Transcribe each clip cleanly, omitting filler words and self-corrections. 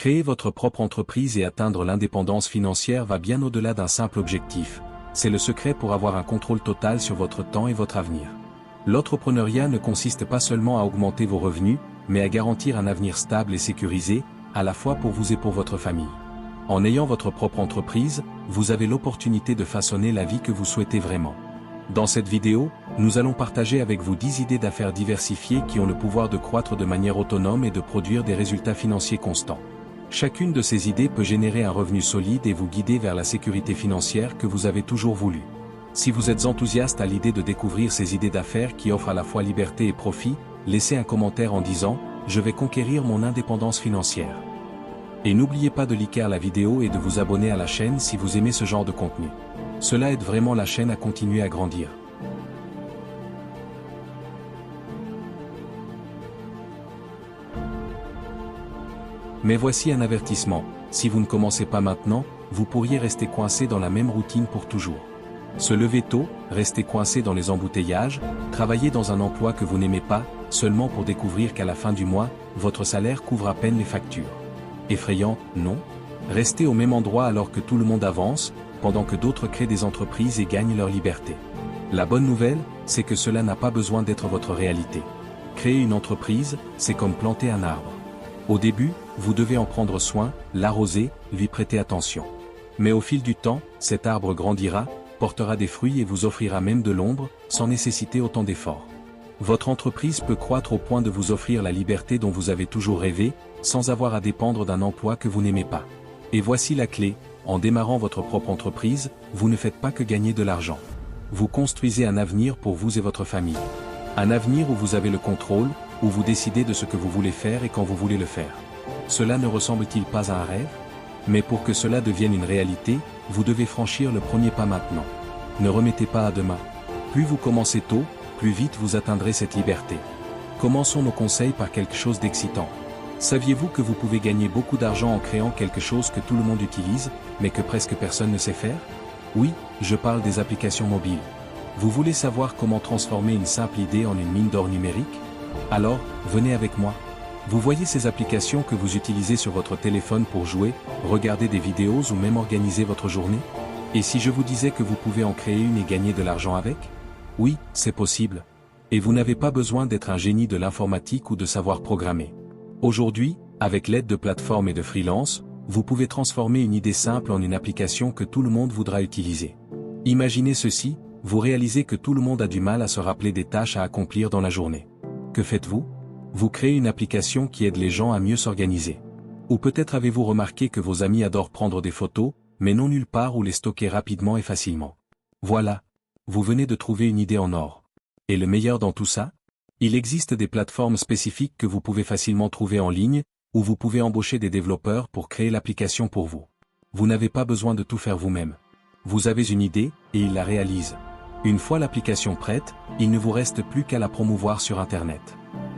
Créer votre propre entreprise et atteindre l'indépendance financière va bien au-delà d'un simple objectif. C'est le secret pour avoir un contrôle total sur votre temps et votre avenir. L'entrepreneuriat ne consiste pas seulement à augmenter vos revenus, mais à garantir un avenir stable et sécurisé, à la fois pour vous et pour votre famille. En ayant votre propre entreprise, vous avez l'opportunité de façonner la vie que vous souhaitez vraiment. Dans cette vidéo, nous allons partager avec vous 10 idées d'affaires diversifiées qui ont le pouvoir de croître de manière autonome et de produire des résultats financiers constants. Chacune de ces idées peut générer un revenu solide et vous guider vers la sécurité financière que vous avez toujours voulu. Si vous êtes enthousiaste à l'idée de découvrir ces idées d'affaires qui offrent à la fois liberté et profit, laissez un commentaire en disant « Je vais conquérir mon indépendance financière ». Et n'oubliez pas de liker la vidéo et de vous abonner à la chaîne si vous aimez ce genre de contenu. Cela aide vraiment la chaîne à continuer à grandir. Mais voici un avertissement, si vous ne commencez pas maintenant, vous pourriez rester coincé dans la même routine pour toujours. Se lever tôt, rester coincé dans les embouteillages, travailler dans un emploi que vous n'aimez pas, seulement pour découvrir qu'à la fin du mois, votre salaire couvre à peine les factures. Effrayant, non? Rester au même endroit alors que tout le monde avance, pendant que d'autres créent des entreprises et gagnent leur liberté. La bonne nouvelle, c'est que cela n'a pas besoin d'être votre réalité. Créer une entreprise, c'est comme planter un arbre. Au début, vous devez en prendre soin, l'arroser, lui prêter attention. Mais au fil du temps, cet arbre grandira, portera des fruits et vous offrira même de l'ombre, sans nécessiter autant d'efforts. Votre entreprise peut croître au point de vous offrir la liberté dont vous avez toujours rêvé, sans avoir à dépendre d'un emploi que vous n'aimez pas. Et voici la clé, en démarrant votre propre entreprise, vous ne faites pas que gagner de l'argent. Vous construisez un avenir pour vous et votre famille. Un avenir où vous avez le contrôle, où vous décidez de ce que vous voulez faire et quand vous voulez le faire. Cela ne ressemble-t-il pas à un rêve? Mais pour que cela devienne une réalité, vous devez franchir le premier pas maintenant. Ne remettez pas à demain. Plus vous commencez tôt, plus vite vous atteindrez cette liberté. Commençons nos conseils par quelque chose d'excitant. Saviez-vous que vous pouvez gagner beaucoup d'argent en créant quelque chose que tout le monde utilise, mais que presque personne ne sait faire? Oui, je parle des applications mobiles. Vous voulez savoir comment transformer une simple idée en une mine d'or numérique? Alors, venez avec moi. Vous voyez ces applications que vous utilisez sur votre téléphone pour jouer, regarder des vidéos ou même organiser votre journée? Et si je vous disais que vous pouvez en créer une et gagner de l'argent avec? Oui, c'est possible. Et vous n'avez pas besoin d'être un génie de l'informatique ou de savoir programmer. Aujourd'hui, avec l'aide de plateformes et de freelance, vous pouvez transformer une idée simple en une application que tout le monde voudra utiliser. Imaginez ceci, vous réalisez que tout le monde a du mal à se rappeler des tâches à accomplir dans la journée. Que faites-vous? Vous créez une application qui aide les gens à mieux s'organiser. Ou peut-être avez-vous remarqué que vos amis adorent prendre des photos, mais non nulle part où les stocker rapidement et facilement. Voilà. Vous venez de trouver une idée en or. Et le meilleur dans tout ça? Il existe des plateformes spécifiques que vous pouvez facilement trouver en ligne, où vous pouvez embaucher des développeurs pour créer l'application pour vous. Vous n'avez pas besoin de tout faire vous-même. Vous avez une idée, et ils la réalisent. Une fois l'application prête, il ne vous reste plus qu'à la promouvoir sur Internet.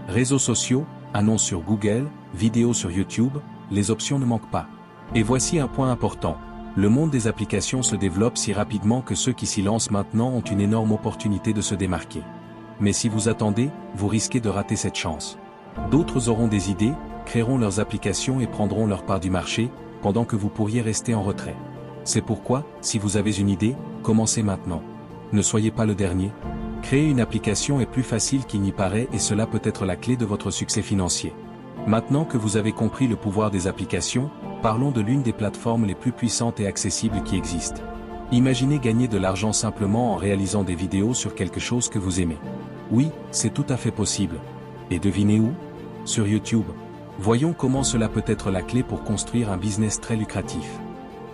Réseaux sociaux, annonces sur Google, vidéos sur YouTube, les options ne manquent pas. Et voici un point important. Le monde des applications se développe si rapidement que ceux qui s'y lancent maintenant ont une énorme opportunité de se démarquer. Mais si vous attendez, vous risquez de rater cette chance. D'autres auront des idées, créeront leurs applications et prendront leur part du marché, pendant que vous pourriez rester en retrait. C'est pourquoi, si vous avez une idée, commencez maintenant. Ne soyez pas le dernier. Créer une application est plus facile qu'il n'y paraît et cela peut être la clé de votre succès financier. Maintenant que vous avez compris le pouvoir des applications, parlons de l'une des plateformes les plus puissantes et accessibles qui existent. Imaginez gagner de l'argent simplement en réalisant des vidéos sur quelque chose que vous aimez. Oui, c'est tout à fait possible. Et devinez où? Sur YouTube. Voyons comment cela peut être la clé pour construire un business très lucratif.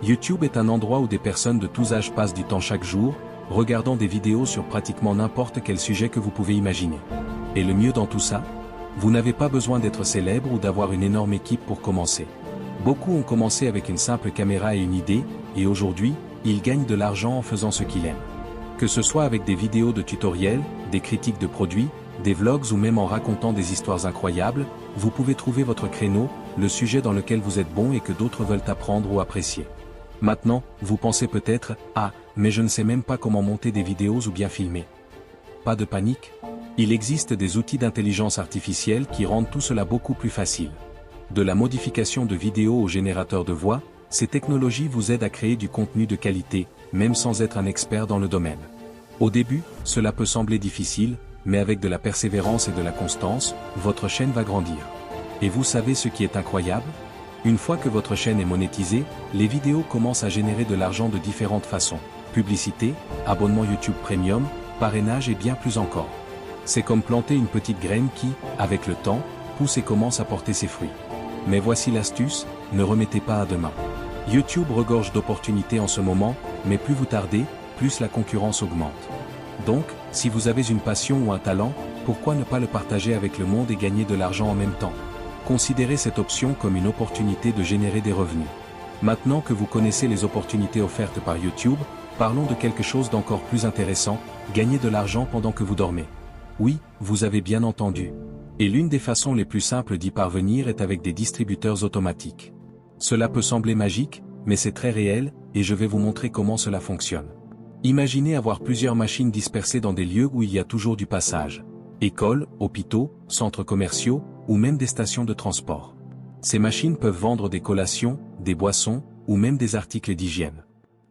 YouTube est un endroit où des personnes de tous âges passent du temps chaque jour, regardant des vidéos sur pratiquement n'importe quel sujet que vous pouvez imaginer. Et le mieux dans tout ça? Vous n'avez pas besoin d'être célèbre ou d'avoir une énorme équipe pour commencer. Beaucoup ont commencé avec une simple caméra et une idée, et aujourd'hui, ils gagnent de l'argent en faisant ce qu'ils aiment. Que ce soit avec des vidéos de tutoriels, des critiques de produits, des vlogs ou même en racontant des histoires incroyables, vous pouvez trouver votre créneau, le sujet dans lequel vous êtes bon et que d'autres veulent apprendre ou apprécier. Maintenant, vous pensez peut-être « Ah, mais je ne sais même pas comment monter des vidéos ou bien filmer. » Pas de panique. Il existe des outils d'intelligence artificielle qui rendent tout cela beaucoup plus facile. De la modification de vidéos au générateur de voix, ces technologies vous aident à créer du contenu de qualité, même sans être un expert dans le domaine. Au début, cela peut sembler difficile, mais avec de la persévérance et de la constance, votre chaîne va grandir. Et vous savez ce qui est incroyable? Une fois que votre chaîne est monétisée, les vidéos commencent à générer de l'argent de différentes façons. Publicité, abonnement YouTube Premium, parrainage et bien plus encore. C'est comme planter une petite graine qui, avec le temps, pousse et commence à porter ses fruits. Mais voici l'astuce, ne remettez pas à demain. YouTube regorge d'opportunités en ce moment, mais plus vous tardez, plus la concurrence augmente. Donc, si vous avez une passion ou un talent, pourquoi ne pas le partager avec le monde et gagner de l'argent en même temps? Considérez cette option comme une opportunité de générer des revenus. Maintenant que vous connaissez les opportunités offertes par YouTube, parlons de quelque chose d'encore plus intéressant, gagner de l'argent pendant que vous dormez. Oui, vous avez bien entendu. Et l'une des façons les plus simples d'y parvenir est avec des distributeurs automatiques. Cela peut sembler magique, mais c'est très réel, et je vais vous montrer comment cela fonctionne. Imaginez avoir plusieurs machines dispersées dans des lieux où il y a toujours du passage. Écoles, hôpitaux, centres commerciaux, ou même des stations de transport. Ces machines peuvent vendre des collations, des boissons, ou même des articles d'hygiène.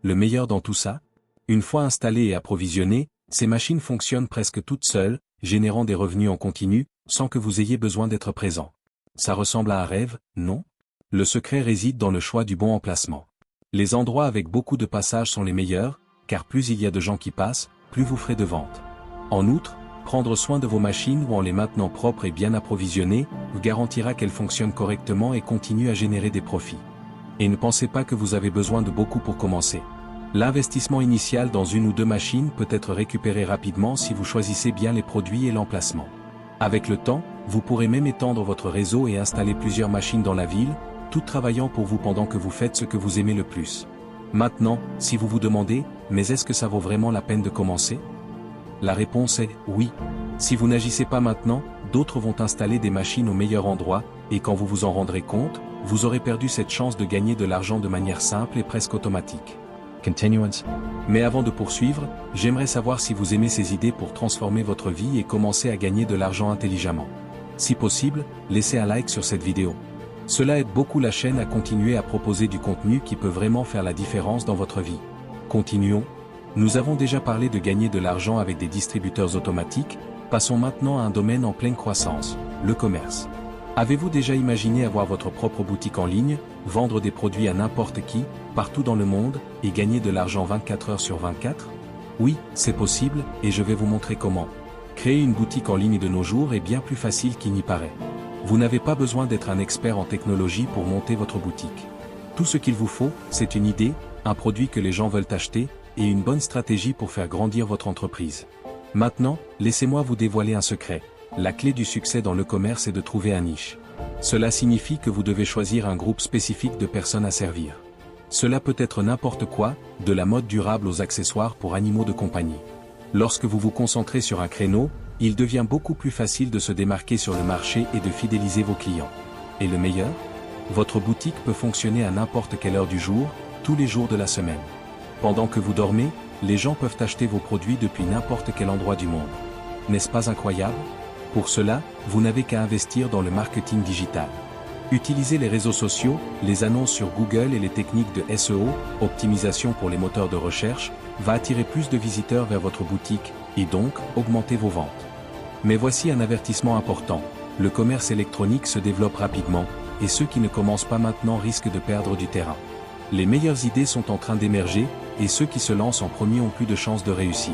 Le meilleur dans tout ça? Une fois installées et approvisionnées, ces machines fonctionnent presque toutes seules, générant des revenus en continu, sans que vous ayez besoin d'être présent. Ça ressemble à un rêve, non? Le secret réside dans le choix du bon emplacement. Les endroits avec beaucoup de passages sont les meilleurs, car plus il y a de gens qui passent, plus vous ferez de ventes. En outre, prendre soin de vos machines ou en les maintenant propres et bien approvisionnées, vous garantira qu'elles fonctionnent correctement et continuent à générer des profits. Et ne pensez pas que vous avez besoin de beaucoup pour commencer. L'investissement initial dans une ou deux machines peut être récupéré rapidement si vous choisissez bien les produits et l'emplacement. Avec le temps, vous pourrez même étendre votre réseau et installer plusieurs machines dans la ville, toutes travaillant pour vous pendant que vous faites ce que vous aimez le plus. Maintenant, si vous vous demandez, mais est-ce que ça vaut vraiment la peine de commencer? La réponse est oui. Si vous n'agissez pas maintenant, d'autres vont installer des machines au meilleur endroit, et quand vous vous en rendrez compte, vous aurez perdu cette chance de gagner de l'argent de manière simple et presque automatique. Continuance. Mais avant de poursuivre, j'aimerais savoir si vous aimez ces idées pour transformer votre vie et commencer à gagner de l'argent intelligemment. Si possible, laissez un like sur cette vidéo. Cela aide beaucoup la chaîne à continuer à proposer du contenu qui peut vraiment faire la différence dans votre vie. Continuons. Nous avons déjà parlé de gagner de l'argent avec des distributeurs automatiques, passons maintenant à un domaine en pleine croissance, le commerce. Avez-vous déjà imaginé avoir votre propre boutique en ligne, vendre des produits à n'importe qui, partout dans le monde, et gagner de l'argent 24 heures sur 24? Oui, c'est possible, et je vais vous montrer comment. Créer une boutique en ligne de nos jours est bien plus facile qu'il n'y paraît. Vous n'avez pas besoin d'être un expert en technologie pour monter votre boutique. Tout ce qu'il vous faut, c'est une idée, un produit que les gens veulent acheter, et une bonne stratégie pour faire grandir votre entreprise. Maintenant, laissez-moi vous dévoiler un secret. La clé du succès dans le commerce est de trouver un niche. Cela signifie que vous devez choisir un groupe spécifique de personnes à servir. Cela peut être n'importe quoi, de la mode durable aux accessoires pour animaux de compagnie. Lorsque vous vous concentrez sur un créneau, il devient beaucoup plus facile de se démarquer sur le marché et de fidéliser vos clients. Et le meilleur? Votre boutique peut fonctionner à n'importe quelle heure du jour, tous les jours de la semaine. Pendant que vous dormez, les gens peuvent acheter vos produits depuis n'importe quel endroit du monde. N'est-ce pas incroyable? Pour cela, vous n'avez qu'à investir dans le marketing digital. Utilisez les réseaux sociaux, les annonces sur Google et les techniques de SEO, optimisation pour les moteurs de recherche, va attirer plus de visiteurs vers votre boutique, et donc, augmenter vos ventes. Mais voici un avertissement important, le commerce électronique se développe rapidement, et ceux qui ne commencent pas maintenant risquent de perdre du terrain. Les meilleures idées sont en train d'émerger, et ceux qui se lancent en premier ont plus de chances de réussir.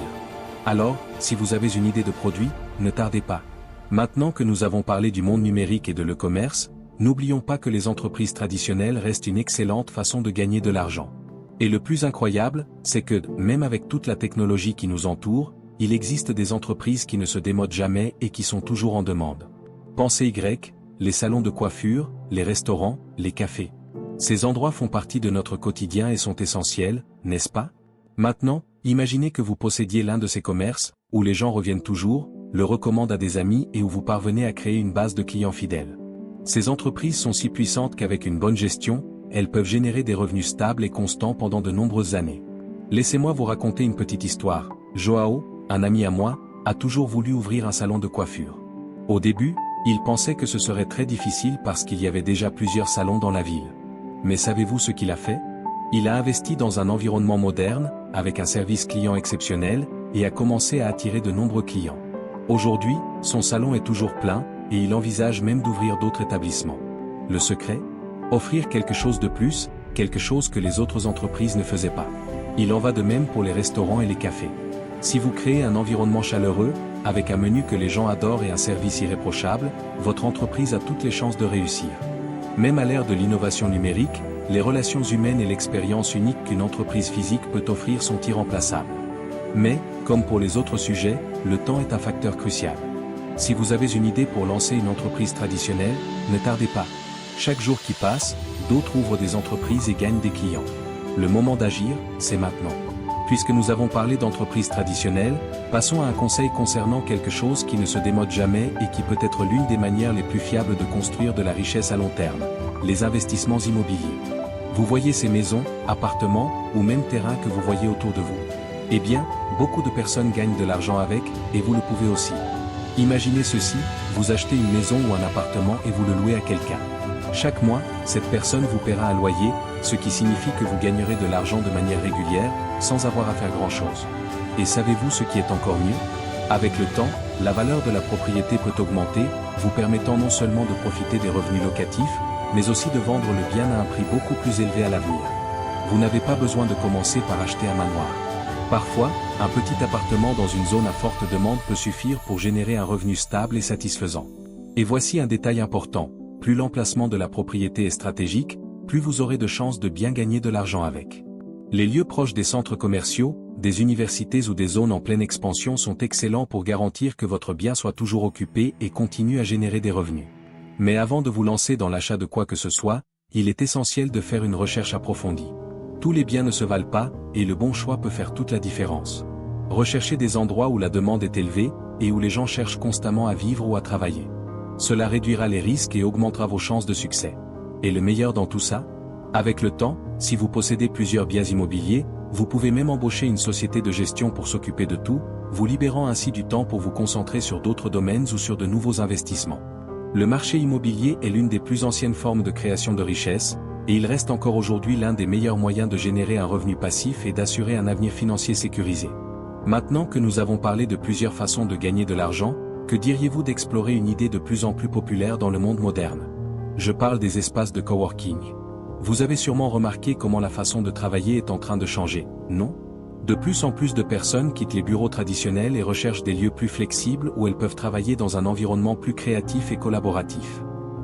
Alors, si vous avez une idée de produit, ne tardez pas. Maintenant que nous avons parlé du monde numérique et de l'e-commerce, n'oublions pas que les entreprises traditionnelles restent une excellente façon de gagner de l'argent. Et le plus incroyable, c'est que, même avec toute la technologie qui nous entoure, il existe des entreprises qui ne se démodent jamais et qui sont toujours en demande. Pensez les salons de coiffure, les restaurants, les cafés. Ces endroits font partie de notre quotidien et sont essentiels, n'est-ce pas? Maintenant, imaginez que vous possédiez l'un de ces commerces, où les gens reviennent toujours, le recommandent à des amis et où vous parvenez à créer une base de clients fidèles. Ces entreprises sont si puissantes qu'avec une bonne gestion, elles peuvent générer des revenus stables et constants pendant de nombreuses années. Laissez-moi vous raconter une petite histoire. Joao, un ami à moi, a toujours voulu ouvrir un salon de coiffure. Au début, Il pensait que ce serait très difficile parce qu'il y avait déjà plusieurs salons dans la ville. Mais savez-vous ce qu'il a fait? Il a investi dans un environnement moderne, avec un service client exceptionnel, et a commencé à attirer de nombreux clients. Aujourd'hui, son salon est toujours plein, et il envisage même d'ouvrir d'autres établissements. Le secret? Offrir quelque chose de plus, quelque chose que les autres entreprises ne faisaient pas. Il en va de même pour les restaurants et les cafés. Si vous créez un environnement chaleureux, avec un menu que les gens adorent et un service irréprochable, votre entreprise a toutes les chances de réussir. Même à l'ère de l'innovation numérique, les relations humaines et l'expérience unique qu'une entreprise physique peut offrir sont irremplaçables. Mais, comme pour les autres sujets, le temps est un facteur crucial. Si vous avez une idée pour lancer une entreprise traditionnelle, ne tardez pas. Chaque jour qui passe, d'autres ouvrent des entreprises et gagnent des clients. Le moment d'agir, c'est maintenant. Puisque nous avons parlé d'entreprises traditionnelles, passons à un conseil concernant quelque chose qui ne se démode jamais et qui peut être l'une des manières les plus fiables de construire de la richesse à long terme, les investissements immobiliers. Vous voyez ces maisons, appartements, ou même terrains que vous voyez autour de vous. Eh bien, beaucoup de personnes gagnent de l'argent avec, et vous le pouvez aussi. Imaginez ceci, vous achetez une maison ou un appartement et vous le louez à quelqu'un. Chaque mois, cette personne vous paiera un loyer, ce qui signifie que vous gagnerez de l'argent de manière régulière, sans avoir à faire grand-chose. Et savez-vous ce qui est encore mieux? Avec le temps, la valeur de la propriété peut augmenter, vous permettant non seulement de profiter des revenus locatifs, mais aussi de vendre le bien à un prix beaucoup plus élevé à l'avenir. Vous n'avez pas besoin de commencer par acheter un manoir. Parfois, un petit appartement dans une zone à forte demande peut suffire pour générer un revenu stable et satisfaisant. Et voici un détail important, plus l'emplacement de la propriété est stratégique, plus vous aurez de chances de bien gagner de l'argent avec. Les lieux proches des centres commerciaux, des universités ou des zones en pleine expansion sont excellents pour garantir que votre bien soit toujours occupé et continue à générer des revenus. Mais avant de vous lancer dans l'achat de quoi que ce soit, il est essentiel de faire une recherche approfondie. Tous les biens ne se valent pas, et le bon choix peut faire toute la différence. Recherchez des endroits où la demande est élevée, et où les gens cherchent constamment à vivre ou à travailler. Cela réduira les risques et augmentera vos chances de succès. Et le meilleur dans tout ça? Avec le temps, si vous possédez plusieurs biens immobiliers, vous pouvez même embaucher une société de gestion pour s'occuper de tout, vous libérant ainsi du temps pour vous concentrer sur d'autres domaines ou sur de nouveaux investissements. Le marché immobilier est l'une des plus anciennes formes de création de richesse, et il reste encore aujourd'hui l'un des meilleurs moyens de générer un revenu passif et d'assurer un avenir financier sécurisé. Maintenant que nous avons parlé de plusieurs façons de gagner de l'argent, que diriez-vous d'explorer une idée de plus en plus populaire dans le monde moderne? Je parle des espaces de coworking. Vous avez sûrement remarqué comment la façon de travailler est en train de changer, non? De plus en plus de personnes quittent les bureaux traditionnels et recherchent des lieux plus flexibles où elles peuvent travailler dans un environnement plus créatif et collaboratif.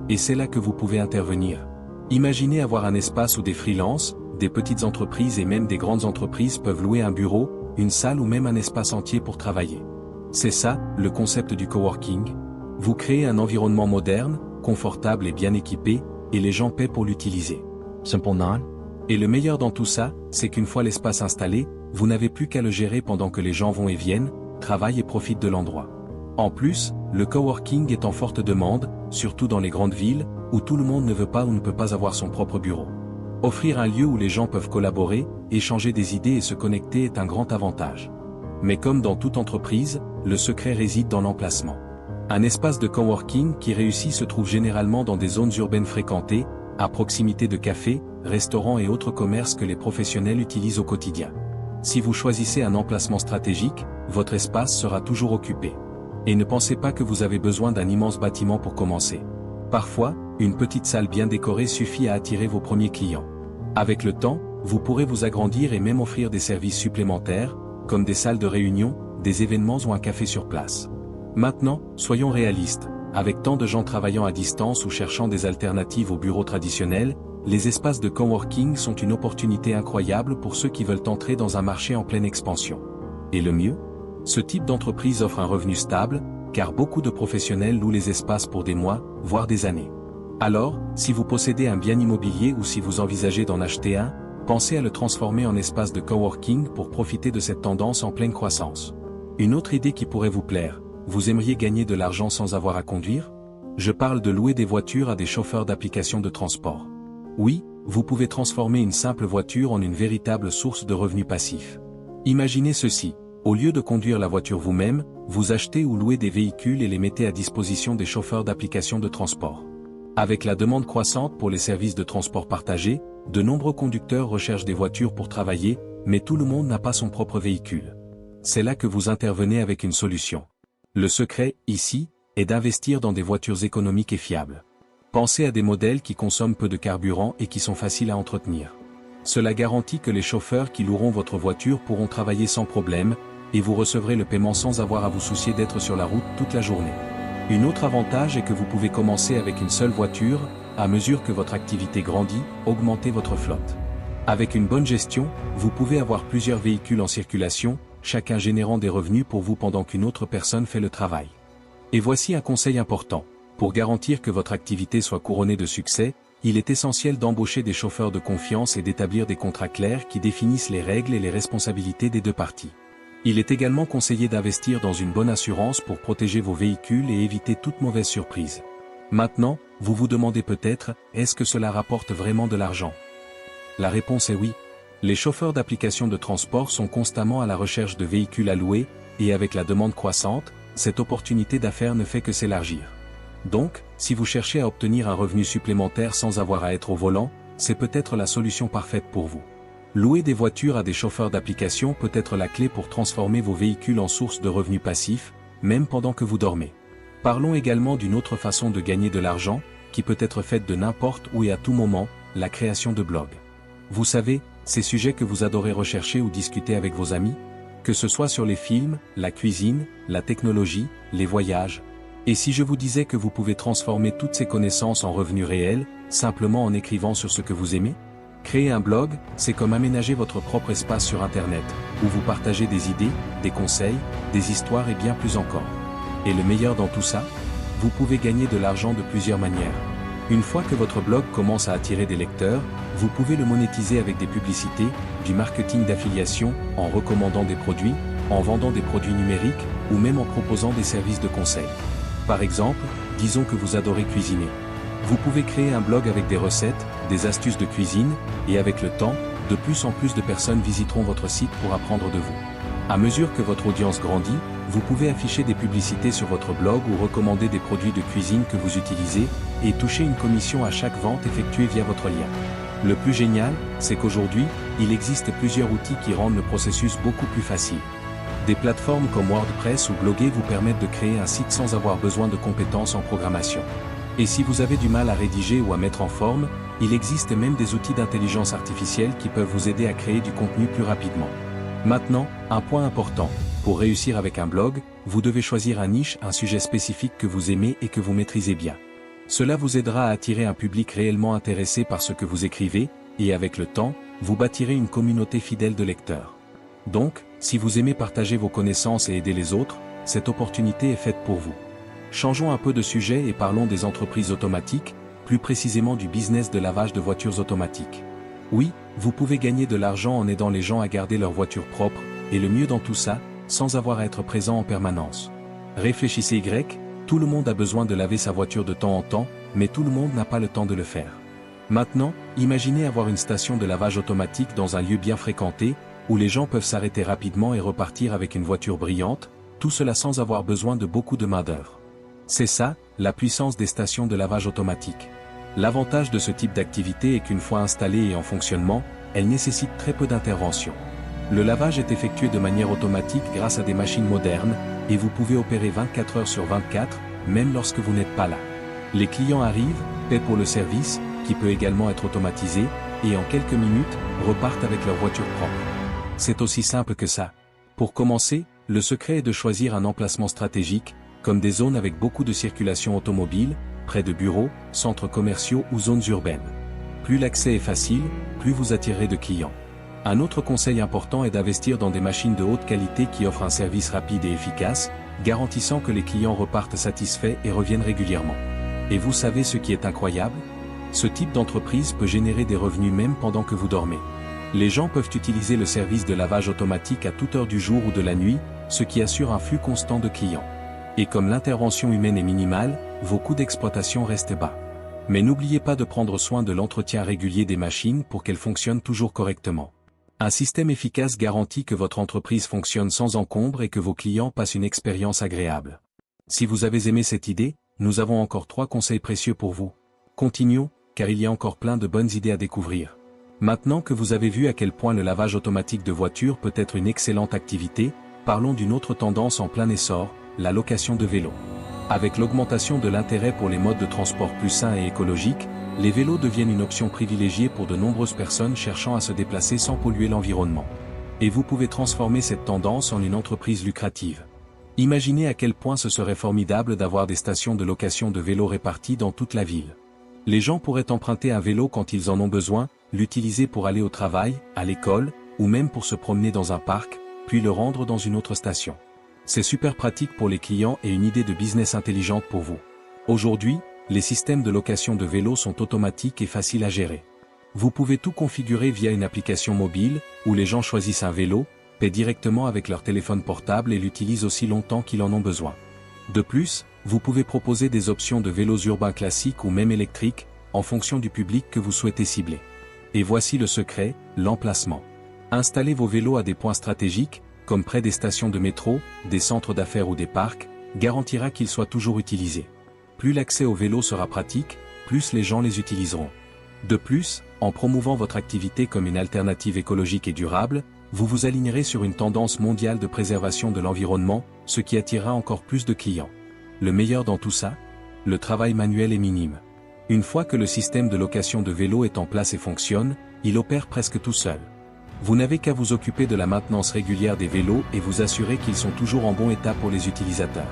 Et c'est là que vous pouvez intervenir. Imaginez avoir un espace où des freelances, des petites entreprises et même des grandes entreprises peuvent louer un bureau, une salle ou même un espace entier pour travailler. C'est ça, le concept du coworking. Vous créez un environnement moderne, confortable et bien équipé, et les gens paient pour l'utiliser. Simple non? Et le meilleur dans tout ça, c'est qu'une fois l'espace installé, vous n'avez plus qu'à le gérer pendant que les gens vont et viennent, travaillent et profitent de l'endroit. En plus, le coworking est en forte demande, surtout dans les grandes villes, où tout le monde ne veut pas ou ne peut pas avoir son propre bureau. Offrir un lieu où les gens peuvent collaborer, échanger des idées et se connecter est un grand avantage. Mais comme dans toute entreprise, le secret réside dans l'emplacement. Un espace de coworking qui réussit se trouve généralement dans des zones urbaines fréquentées, à proximité de cafés, restaurants et autres commerces que les professionnels utilisent au quotidien. Si vous choisissez un emplacement stratégique, votre espace sera toujours occupé. Et ne pensez pas que vous avez besoin d'un immense bâtiment pour commencer. Parfois, une petite salle bien décorée suffit à attirer vos premiers clients. Avec le temps, vous pourrez vous agrandir et même offrir des services supplémentaires, comme des salles de réunion, des événements ou un café sur place. Maintenant, soyons réalistes, avec tant de gens travaillant à distance ou cherchant des alternatives aux bureaux traditionnels, les espaces de coworking sont une opportunité incroyable pour ceux qui veulent entrer dans un marché en pleine expansion. Et le mieux? Ce type d'entreprise offre un revenu stable, car beaucoup de professionnels louent les espaces pour des mois, voire des années. Alors, si vous possédez un bien immobilier ou si vous envisagez d'en acheter un, pensez à le transformer en espace de coworking pour profiter de cette tendance en pleine croissance. Une autre idée qui pourrait vous plaire, vous aimeriez gagner de l'argent sans avoir à conduire? Je parle de louer des voitures à des chauffeurs d'applications de transport. Oui, vous pouvez transformer une simple voiture en une véritable source de revenus passifs. Imaginez ceci, Au lieu de conduire la voiture vous-même, vous achetez ou louez des véhicules et les mettez à disposition des chauffeurs d'applications de transport. Avec la demande croissante pour les services de transport partagé, de nombreux conducteurs recherchent des voitures pour travailler, mais tout le monde n'a pas son propre véhicule. C'est là que vous intervenez avec une solution. Le secret, ici, est d'investir dans des voitures économiques et fiables. Pensez à des modèles qui consomment peu de carburant et qui sont faciles à entretenir. Cela garantit que les chauffeurs qui loueront votre voiture pourront travailler sans problème, et vous recevrez le paiement sans avoir à vous soucier d'être sur la route toute la journée. Un autre avantage est que vous pouvez commencer avec une seule voiture, à mesure que votre activité grandit, augmenter votre flotte. Avec une bonne gestion, vous pouvez avoir plusieurs véhicules en circulation, chacun générant des revenus pour vous pendant qu'une autre personne fait le travail. Et voici un conseil important. Pour garantir que votre activité soit couronnée de succès, il est essentiel d'embaucher des chauffeurs de confiance et d'établir des contrats clairs qui définissent les règles et les responsabilités des deux parties. Il est également conseillé d'investir dans une bonne assurance pour protéger vos véhicules et éviter toute mauvaise surprise. Maintenant, vous vous demandez peut-être, est-ce que cela rapporte vraiment de l'argent? La réponse est oui. Les chauffeurs d'applications de transport sont constamment à la recherche de véhicules à louer, et avec la demande croissante, cette opportunité d'affaires ne fait que s'élargir. Donc, si vous cherchez à obtenir un revenu supplémentaire sans avoir à être au volant, c'est peut-être la solution parfaite pour vous. Louer des voitures à des chauffeurs d'application peut être la clé pour transformer vos véhicules en source de revenus passifs, même pendant que vous dormez. Parlons également d'une autre façon de gagner de l'argent, qui peut être faite de n'importe où et à tout moment, la création de blogs. Vous savez, ces sujets que vous adorez rechercher ou discuter avec vos amis, que ce soit sur les films, la cuisine, la technologie, les voyages. Et si je vous disais que vous pouvez transformer toutes ces connaissances en revenus réels, simplement en écrivant sur ce que vous aimez? Créer un blog, c'est comme aménager votre propre espace sur Internet, où vous partagez des idées, des conseils, des histoires et bien plus encore. Et le meilleur dans tout ça? Vous pouvez gagner de l'argent de plusieurs manières. Une fois que votre blog commence à attirer des lecteurs, vous pouvez le monétiser avec des publicités, du marketing d'affiliation, en recommandant des produits, en vendant des produits numériques, ou même en proposant des services de conseil. Par exemple, disons que vous adorez cuisiner. Vous pouvez créer un blog avec des recettes, des astuces de cuisine, et avec le temps, de plus en plus de personnes visiteront votre site pour apprendre de vous. À mesure que votre audience grandit, vous pouvez afficher des publicités sur votre blog ou recommander des produits de cuisine que vous utilisez, et toucher une commission à chaque vente effectuée via votre lien. Le plus génial, c'est qu'aujourd'hui, il existe plusieurs outils qui rendent le processus beaucoup plus facile. Des plateformes comme WordPress ou Bloguer vous permettent de créer un site sans avoir besoin de compétences en programmation. Et si vous avez du mal à rédiger ou à mettre en forme, il existe même des outils d'intelligence artificielle qui peuvent vous aider à créer du contenu plus rapidement. Maintenant, un point important, pour réussir avec un blog, vous devez choisir un niche, un sujet spécifique que vous aimez et que vous maîtrisez bien. Cela vous aidera à attirer un public réellement intéressé par ce que vous écrivez, et avec le temps, vous bâtirez une communauté fidèle de lecteurs. Donc, si vous aimez partager vos connaissances et aider les autres, cette opportunité est faite pour vous. Changeons un peu de sujet et parlons des entreprises automatiques, plus précisément du business de lavage de voitures automatiques. Oui, vous pouvez gagner de l'argent en aidant les gens à garder leur voiture propre, et le mieux dans tout ça, sans avoir à être présent en permanence. Réfléchissez tout le monde a besoin de laver sa voiture de temps en temps, mais tout le monde n'a pas le temps de le faire. Maintenant, imaginez avoir une station de lavage automatique dans un lieu bien fréquenté, où les gens peuvent s'arrêter rapidement et repartir avec une voiture brillante, tout cela sans avoir besoin de beaucoup de main-d'œuvre. C'est ça, la puissance des stations de lavage automatique. L'avantage de ce type d'activité est qu'une fois installée et en fonctionnement, elle nécessite très peu d'intervention. Le lavage est effectué de manière automatique grâce à des machines modernes, et vous pouvez opérer 24 heures sur 24, même lorsque vous n'êtes pas là. Les clients arrivent, paient pour le service, qui peut également être automatisé, et en quelques minutes, repartent avec leur voiture propre. C'est aussi simple que ça. Pour commencer, le secret est de choisir un emplacement stratégique, comme des zones avec beaucoup de circulation automobile, près de bureaux, centres commerciaux ou zones urbaines. Plus l'accès est facile, plus vous attirerez de clients. Un autre conseil important est d'investir dans des machines de haute qualité qui offrent un service rapide et efficace, garantissant que les clients repartent satisfaits et reviennent régulièrement. Et vous savez ce qui est incroyable? Ce type d'entreprise peut générer des revenus même pendant que vous dormez. Les gens peuvent utiliser le service de lavage automatique à toute heure du jour ou de la nuit, ce qui assure un flux constant de clients. Et comme l'intervention humaine est minimale, vos coûts d'exploitation restent bas. Mais n'oubliez pas de prendre soin de l'entretien régulier des machines pour qu'elles fonctionnent toujours correctement. Un système efficace garantit que votre entreprise fonctionne sans encombre et que vos clients passent une expérience agréable. Si vous avez aimé cette idée, nous avons encore 3 conseils précieux pour vous. Continuons, car il y a encore plein de bonnes idées à découvrir. Maintenant que vous avez vu à quel point le lavage automatique de voitures peut être une excellente activité, parlons d'une autre tendance en plein essor, la location de vélos. Avec l'augmentation de l'intérêt pour les modes de transport plus sains et écologiques, les vélos deviennent une option privilégiée pour de nombreuses personnes cherchant à se déplacer sans polluer l'environnement. Et vous pouvez transformer cette tendance en une entreprise lucrative. Imaginez à quel point ce serait formidable d'avoir des stations de location de vélos réparties dans toute la ville. Les gens pourraient emprunter un vélo quand ils en ont besoin, l'utiliser pour aller au travail, à l'école, ou même pour se promener dans un parc, puis le rendre dans une autre station. C'est super pratique pour les clients et une idée de business intelligente pour vous. Aujourd'hui, les systèmes de location de vélos sont automatiques et faciles à gérer. Vous pouvez tout configurer via une application mobile, où les gens choisissent un vélo, paient directement avec leur téléphone portable et l'utilisent aussi longtemps qu'ils en ont besoin. De plus, vous pouvez proposer des options de vélos urbains classiques ou même électriques, en fonction du public que vous souhaitez cibler. Et voici le secret, l'emplacement. Installez vos vélos à des points stratégiques, comme près des stations de métro, des centres d'affaires ou des parcs, garantira qu'ils soient toujours utilisés. Plus l'accès aux vélos sera pratique, plus les gens les utiliseront. De plus, en promouvant votre activité comme une alternative écologique et durable, vous vous alignerez sur une tendance mondiale de préservation de l'environnement, ce qui attirera encore plus de clients. Le meilleur dans tout ça? Le travail manuel est minime. Une fois que le système de location de vélos est en place et fonctionne, il opère presque tout seul. Vous n'avez qu'à vous occuper de la maintenance régulière des vélos et vous assurer qu'ils sont toujours en bon état pour les utilisateurs.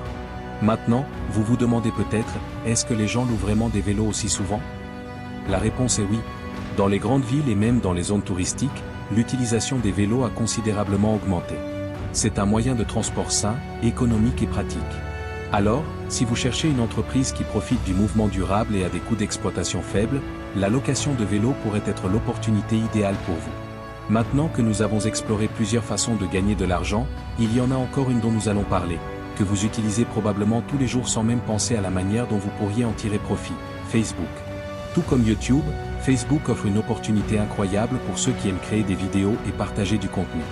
Maintenant, vous vous demandez peut-être, est-ce que les gens louent vraiment des vélos aussi souvent? La réponse est oui. Dans les grandes villes et même dans les zones touristiques, l'utilisation des vélos a considérablement augmenté. C'est un moyen de transport sain, économique et pratique. Alors, si vous cherchez une entreprise qui profite du mouvement durable et a des coûts d'exploitation faibles, la location de vélos pourrait être l'opportunité idéale pour vous. Maintenant que nous avons exploré plusieurs façons de gagner de l'argent, il y en a encore une dont nous allons parler, que vous utilisez probablement tous les jours sans même penser à la manière dont vous pourriez en tirer profit, Facebook. Tout comme YouTube, Facebook offre une opportunité incroyable pour ceux qui aiment créer des vidéos et partager du contenu.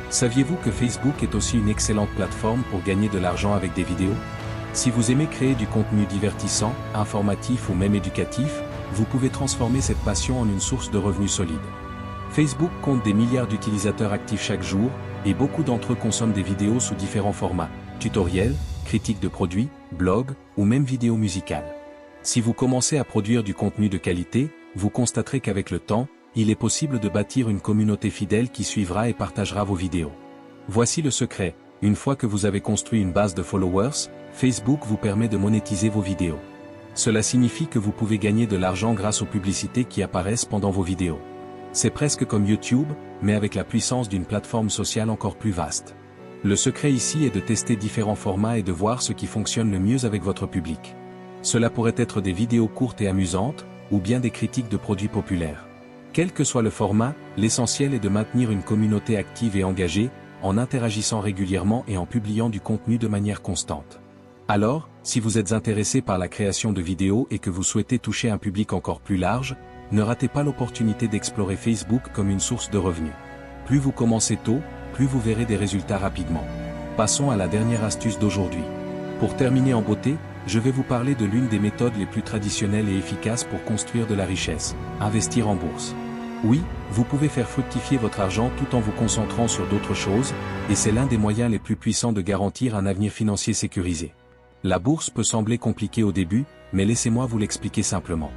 Saviez-vous que Facebook est aussi une excellente plateforme pour gagner de l'argent avec des vidéos? Si vous aimez créer du contenu divertissant, informatif ou même éducatif, vous pouvez transformer cette passion en une source de revenus solide. Facebook compte des milliards d'utilisateurs actifs chaque jour, et beaucoup d'entre eux consomment des vidéos sous différents formats, tutoriels, critiques de produits, blogs, ou même vidéos musicales. Si vous commencez à produire du contenu de qualité, vous constaterez qu'avec le temps, il est possible de bâtir une communauté fidèle qui suivra et partagera vos vidéos. Voici le secret, une fois que vous avez construit une base de followers, Facebook vous permet de monétiser vos vidéos. Cela signifie que vous pouvez gagner de l'argent grâce aux publicités qui apparaissent pendant vos vidéos. C'est presque comme YouTube, mais avec la puissance d'une plateforme sociale encore plus vaste. Le secret ici est de tester différents formats et de voir ce qui fonctionne le mieux avec votre public. Cela pourrait être des vidéos courtes et amusantes, ou bien des critiques de produits populaires. Quel que soit le format, l'essentiel est de maintenir une communauté active et engagée, en interagissant régulièrement et en publiant du contenu de manière constante. Alors, si vous êtes intéressé par la création de vidéos et que vous souhaitez toucher un public encore plus large, ne ratez pas l'opportunité d'explorer Facebook comme une source de revenus. Plus vous commencez tôt, plus vous verrez des résultats rapidement. Passons à la dernière astuce d'aujourd'hui. Pour terminer en beauté, je vais vous parler de l'une des méthodes les plus traditionnelles et efficaces pour construire de la richesse, investir en bourse. Oui, vous pouvez faire fructifier votre argent tout en vous concentrant sur d'autres choses, et c'est l'un des moyens les plus puissants de garantir un avenir financier sécurisé. La bourse peut sembler compliquée au début, mais laissez-moi vous l'expliquer simplement.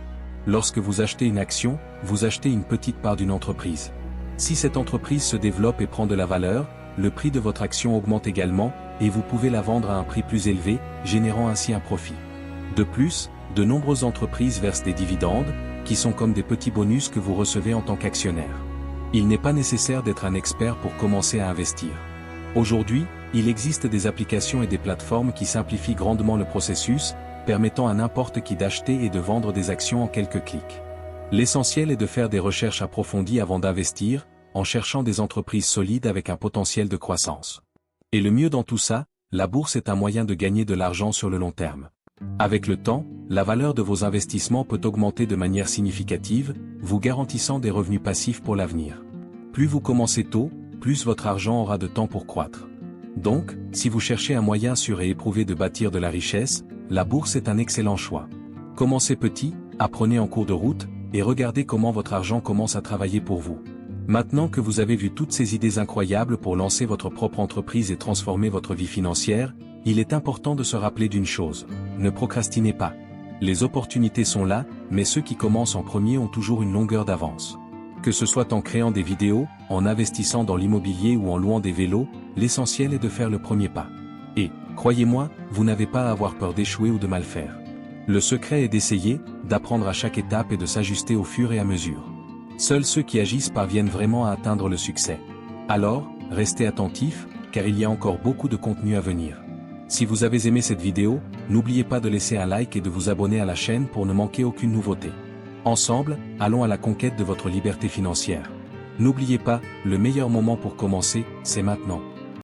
Lorsque vous achetez une action, vous achetez une petite part d'une entreprise. Si cette entreprise se développe et prend de la valeur, le prix de votre action augmente également, et vous pouvez la vendre à un prix plus élevé, générant ainsi un profit. De plus, de nombreuses entreprises versent des dividendes, qui sont comme des petits bonus que vous recevez en tant qu'actionnaire. Il n'est pas nécessaire d'être un expert pour commencer à investir. Aujourd'hui, il existe des applications et des plateformes qui simplifient grandement le processus, permettant à n'importe qui d'acheter et de vendre des actions en quelques clics. L'essentiel est de faire des recherches approfondies avant d'investir, en cherchant des entreprises solides avec un potentiel de croissance. Et le mieux dans tout ça, la bourse est un moyen de gagner de l'argent sur le long terme. Avec le temps, la valeur de vos investissements peut augmenter de manière significative, vous garantissant des revenus passifs pour l'avenir. Plus vous commencez tôt, plus votre argent aura de temps pour croître. Donc, si vous cherchez un moyen sûr et éprouvé de bâtir de la richesse, la bourse est un excellent choix. Commencez petit, apprenez en cours de route, et regardez comment votre argent commence à travailler pour vous. Maintenant que vous avez vu toutes ces idées incroyables pour lancer votre propre entreprise et transformer votre vie financière, il est important de se rappeler d'une chose. Ne procrastinez pas. Les opportunités sont là, mais ceux qui commencent en premier ont toujours une longueur d'avance. Que ce soit en créant des vidéos, en investissant dans l'immobilier ou en louant des vélos, l'essentiel est de faire le premier pas. Et, croyez-moi, vous n'avez pas à avoir peur d'échouer ou de mal faire. Le secret est d'essayer, d'apprendre à chaque étape et de s'ajuster au fur et à mesure. Seuls ceux qui agissent parviennent vraiment à atteindre le succès. Alors, restez attentifs, car il y a encore beaucoup de contenu à venir. Si vous avez aimé cette vidéo, n'oubliez pas de laisser un like et de vous abonner à la chaîne pour ne manquer aucune nouveauté. Ensemble, allons à la conquête de votre liberté financière. N'oubliez pas, le meilleur moment pour commencer, c'est maintenant.